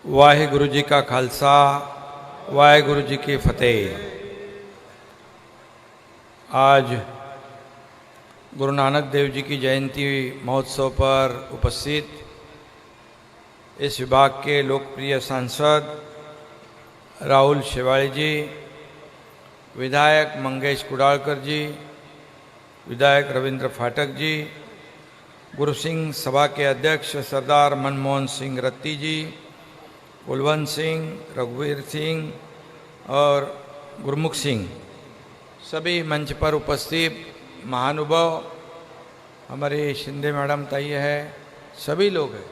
वाहिगुरु जी का खालसा, वाहिगुरु जी की फतेह। आज गुरु नानक देव जी की जयंती महोत्सव पर उपस्थित इस विभाग के लोकप्रिय सांसद राहुल शेवाड़ी जी, विधायक मंगेश कुडालकर जी, विधायक रविंद्र फाटक जी, गुरु सिंह सभा के अध्यक्ष सरदार मनमोहन सिंह रत्ती जी, कुलवंत सिंह, रघुवीर सिंह और गुरमुख सिंह, सभी मंच पर उपस्थित महानुभाव, हमारे शिंदे मैडम ताई है, सभी लोग हैं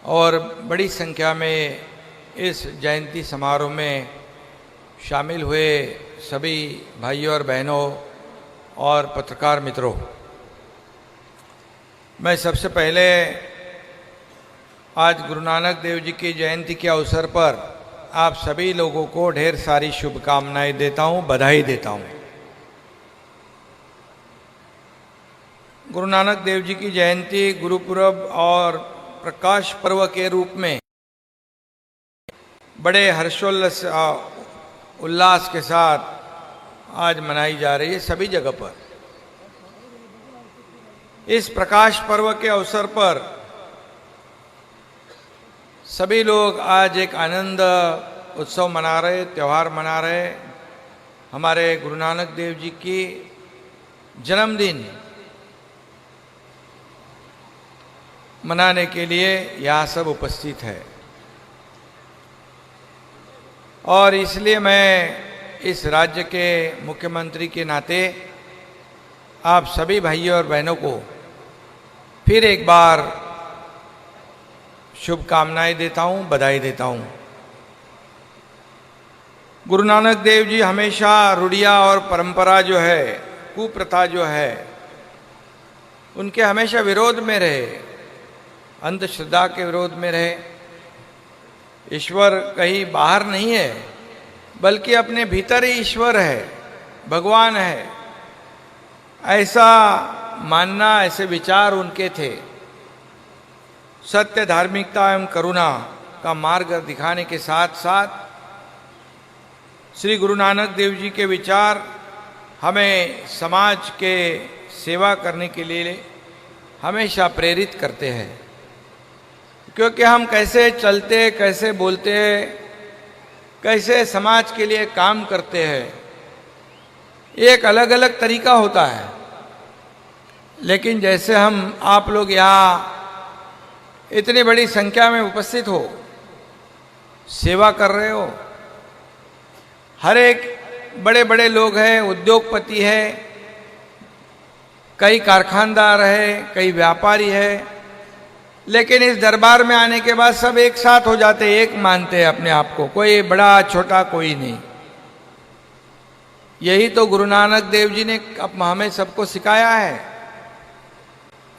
और बड़ी संख्या में इस जयंती समारोह में शामिल हुए सभी भाइयों और बहनों और पत्रकार मित्रों, मैं सबसे पहले आज गुरु नानक देव जी की जयंती के अवसर पर आप सभी लोगों को ढेर सारी शुभकामनाएं देता हूं, बधाई देता हूं। गुरु नानक देव जी की जयंती गुरुपुरब और प्रकाश पर्व के रूप में बड़े हर्षोल्लास उल्लास के साथ आज मनाई जा रही है सभी जगह पर। इस प्रकाश पर्व के अवसर पर सभी लोग आज एक आनंद उत्सव मना रहे, त्यौहार मना रहे। हमारे गुरु नानक देव जी की जन्मदिन मनाने के लिए यहाँ सब उपस्थित है और इसलिए मैं इस राज्य के मुख्यमंत्री के नाते आप सभी भाइयों और बहनों को फिर एक बार शुभकामनाएं देता हूं, बधाई देता हूं। गुरु नानक देव जी हमेशा रूढ़ियाँ और परंपरा जो है, कुप्रथा जो है, उनके हमेशा विरोध में रहे, अंधश्रद्धा के विरोध में रहे। ईश्वर कहीं बाहर नहीं है, बल्कि अपने भीतर ही ईश्वर है, भगवान है, ऐसा मानना, ऐसे विचार उनके थे। सत्य, धार्मिकता एवं करुणा का मार्ग दिखाने के साथ साथ श्री गुरु नानक देव जी के विचार हमें समाज के सेवा करने के लिए हमेशा प्रेरित करते हैं, क्योंकि हम कैसे चलते, कैसे बोलते हैं, कैसे समाज के लिए काम करते हैं, एक अलग अलग तरीका होता है। लेकिन जैसे हम आप लोग यहाँ इतनी बड़ी संख्या में उपस्थित हो, सेवा कर रहे हो, हर एक बड़े बड़े लोग हैं, उद्योगपति है, कई कारखानदार है, कई व्यापारी है, लेकिन इस दरबार में आने के बाद सब एक साथ हो जाते, एक मानते हैं अपने आप को, कोई बड़ा छोटा कोई नहीं। यही तो गुरु नानक देव जी ने हमें सबको सिखाया है।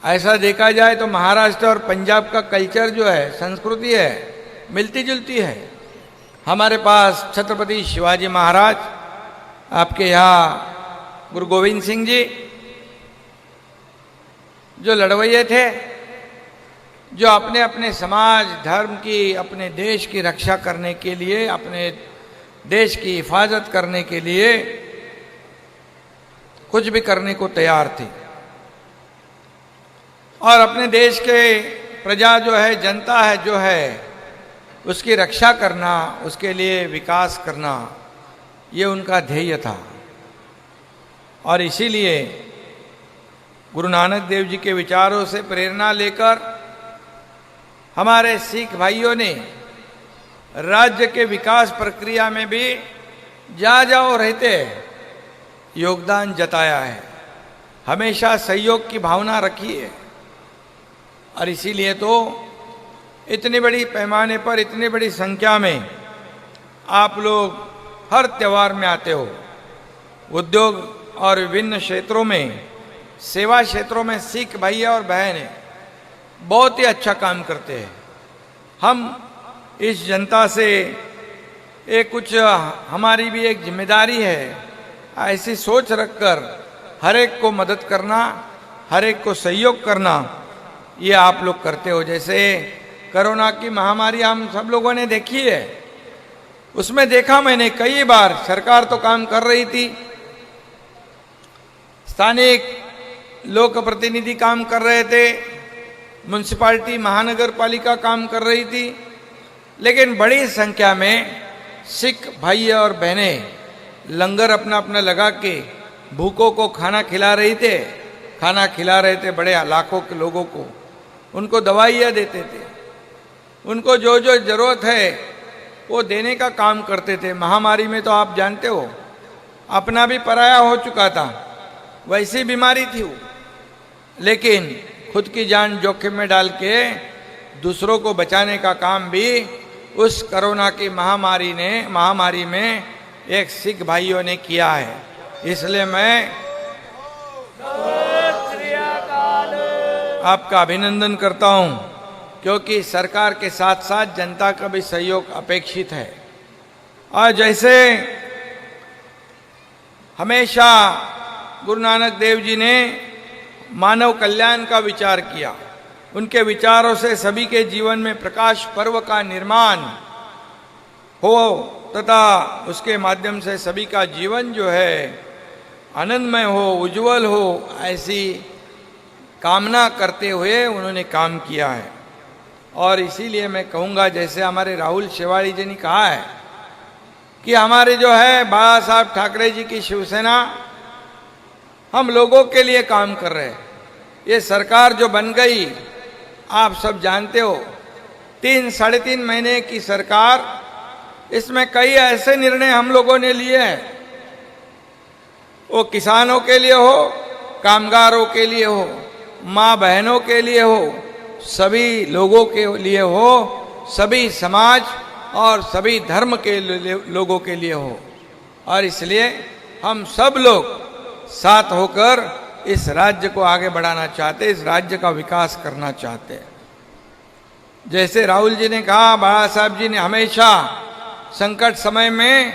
ऐसा देखा जाए तो महाराष्ट्र और पंजाब का कल्चर जो है, संस्कृति है, मिलती जुलती है। हमारे पास छत्रपति शिवाजी महाराज, आपके यहाँ गुरु गोविंद सिंह जी जो लड़वैये थे, जो अपने अपने समाज धर्म की, अपने देश की रक्षा करने के लिए, अपने देश की हिफाजत करने के लिए कुछ भी करने को तैयार थे और अपने देश के प्रजा जो है, जनता है जो है, उसकी रक्षा करना, उसके लिए विकास करना, ये उनका ध्येय था। और इसीलिए गुरु नानक देव जी के विचारों से प्रेरणा लेकर हमारे सिख भाइयों ने राज्य के विकास प्रक्रिया में भी जहाँ रहते योगदान जताया है, हमेशा सहयोग की भावना रखी है। और इसीलिए तो इतनी बड़ी पैमाने पर, इतनी बड़ी संख्या में आप लोग हर त्यौहार में आते हो। उद्योग और विभिन्न क्षेत्रों में, सेवा क्षेत्रों में सिख भाई और बहन बहुत ही अच्छा काम करते हैं। हम इस जनता से एक कुछ हमारी भी एक जिम्मेदारी है, ऐसी सोच रखकर हर एक को मदद करना, हर एक को सहयोग करना, ये आप लोग करते हो। जैसे कोरोना की महामारी हम सब लोगों ने देखी है, उसमें देखा मैंने कई बार सरकार तो काम कर रही थी, स्थानीय लोक प्रतिनिधि काम कर रहे थे, म्युनिसिपालिटी महानगर पालिका काम कर रही थी, लेकिन बड़ी संख्या में सिख भाई और बहनें लंगर अपना अपना लगा के भूखों को खाना खिला रहे थे, बड़े लाखों के लोगों को उनको दवाइयाँ देते थे, उनको जो जो जरूरत है वो देने का काम करते थे। महामारी में तो आप जानते हो अपना भी पराया हो चुका था, वैसी बीमारी थी वो, लेकिन खुद की जान जोखिम में डाल के दूसरों को बचाने का काम भी उस कोरोना की महामारी में एक सिख भाइयों ने किया है। इसलिए मैं आपका अभिनंदन करता हूं, क्योंकि सरकार के साथ साथ जनता का भी सहयोग अपेक्षित है। और जैसे हमेशा गुरु नानक देव जी ने मानव कल्याण का विचार किया, उनके विचारों से सभी के जीवन में प्रकाश पर्व का निर्माण हो तथा उसके माध्यम से सभी का जीवन जो है आनंदमय हो, उज्जवल हो, ऐसी कामना करते हुए उन्होंने काम किया है। और इसीलिए मैं कहूँगा, जैसे हमारे राहुल शेवाड़ी जी ने कहा है कि हमारे जो है बाला साहब ठाकरे जी की शिवसेना हम लोगों के लिए काम कर रहे हैं। ये सरकार जो बन गई आप सब जानते हो, 3-3.5 महीने की सरकार, इसमें कई ऐसे निर्णय हम लोगों ने लिए हैं, वो किसानों के लिए हो, कामगारों के लिए हो, माँ बहनों के लिए हो, सभी लोगों के लिए हो, सभी समाज और सभी धर्म के लोगों के लिए हो। और इसलिए हम सब लोग साथ होकर इस राज्य को आगे बढ़ाना चाहते, इस राज्य का विकास करना चाहते। जैसे राहुल जी ने कहा, बाला साहब जी ने हमेशा संकट समय में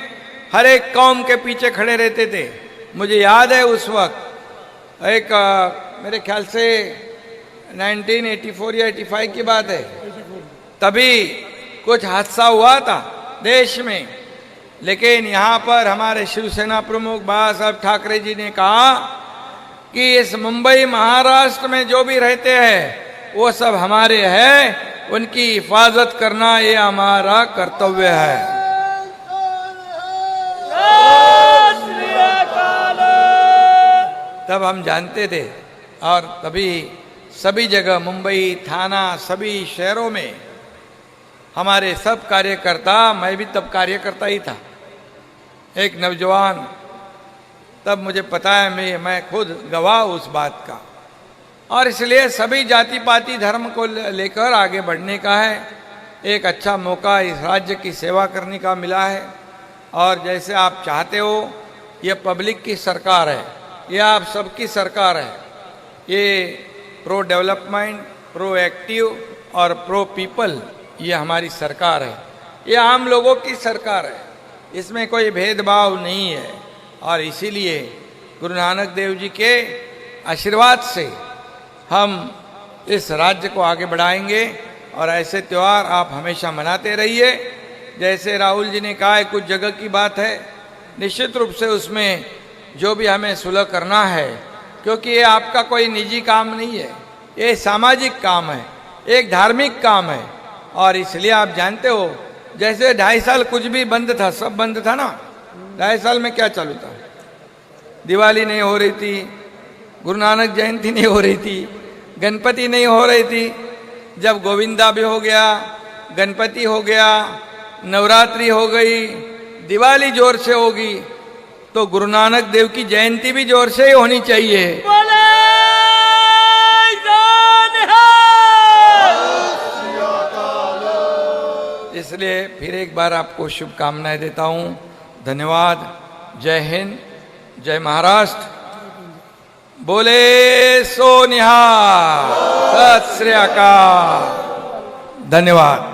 हर एक कौम के पीछे खड़े रहते थे। मुझे याद है उस वक्त एक मेरे ख्याल से 1984 या 85 की बात है, तभी कुछ हादसा हुआ था देश में, लेकिन यहाँ पर हमारे शिवसेना प्रमुख बाला साहब ठाकरे जी ने कहा कि इस मुंबई महाराष्ट्र में जो भी रहते हैं वो सब हमारे हैं, उनकी हिफाजत करना ये हमारा कर्तव्य है। तब हम जानते थे, और तभी सभी जगह मुंबई, थाना, सभी शहरों में हमारे सब कार्यकर्ता, मैं भी तब कार्यकर्ता ही था, एक नौजवान, तब मुझे पता है, मैं खुद गवाह उस बात का। और इसलिए सभी जाति पाति धर्म को लेकर आगे बढ़ने का है, एक अच्छा मौका इस राज्य की सेवा करने का मिला है। और जैसे आप चाहते हो, ये पब्लिक की सरकार है, ये आप सबकी सरकार है, ये प्रो डेवलपमेंट, प्रो एक्टिव और प्रो पीपल, ये हमारी सरकार है, ये आम लोगों की सरकार है, इसमें कोई भेदभाव नहीं है। और इसीलिए गुरु नानक देव जी के आशीर्वाद से हम इस राज्य को आगे बढ़ाएंगे, और ऐसे त्यौहार आप हमेशा मनाते रहिए। जैसे राहुल जी ने कहा है, कुछ जगह की बात है, निश्चित रूप से उसमें जो भी हमें सुलह करना है, क्योंकि ये आपका कोई निजी काम नहीं है, ये सामाजिक काम है, एक धार्मिक काम है। और इसलिए आप जानते हो, जैसे 2.5 साल कुछ भी बंद था, सब बंद था ना, 2.5 साल में क्या चालू था? दिवाली नहीं हो रही थी, गुरु नानक जयंती नहीं हो रही थी, गणपति नहीं हो रही थी। जब गोविंदा भी हो गया, गणपति हो गया, नवरात्रि हो गई, दिवाली जोर से होगी, तो गुरु नानक देव की जयंती भी जोर से ही होनी चाहिए। इसलिए फिर एक बार आपको शुभकामनाएं देता हूं। धन्यवाद। जय हिंद, जय महाराष्ट्र, बोले सो निहाल, सत श्री अकाल। धन्यवाद।